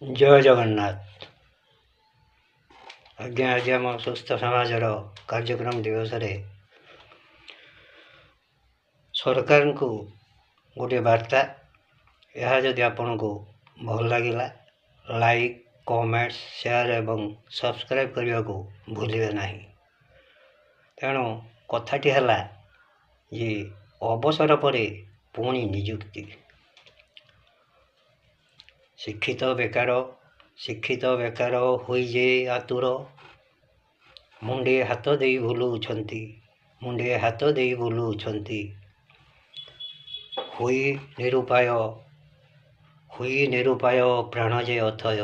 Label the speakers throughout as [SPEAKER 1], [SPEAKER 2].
[SPEAKER 1] जय जगन्नाथ। आज्ञा आज आम सुस्थ समाजर कार्यक्रम दिवस रे सरकार को गोटे वार्ता। यह जदि आपण को भल लगिला लाइक कमेंट शेयर एवं सब्सक्राइब करने को भूलिए नहीं। तेणु कथाटी है ये अवसर पर पुणी निजुक्ति। शिक्षित बेकार होई जे आतुर मुंडे हाथ दे भूलुछंती होई निरुपाय प्राण जे अथय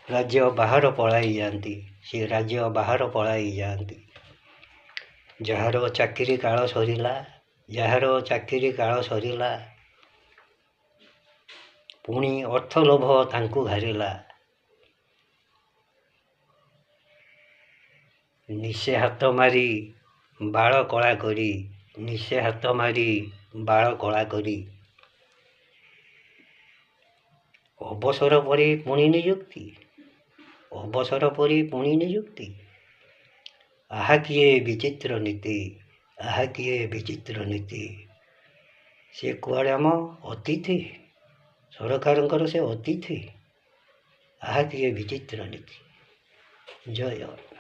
[SPEAKER 1] राज्य बाहर पलाई जाती जार चाकरी काल सरीला पुणी अर्थ लोभ तांकु घारिला निशे हाथ मारी बाल कला करी अवसर परी पुणी निजुक्ति आहा किए विचित्र नीति से कुआड़े आम अतिथि सरकार से अतिथि आहा किए विचित्र नीति। जय जगन्नाथ।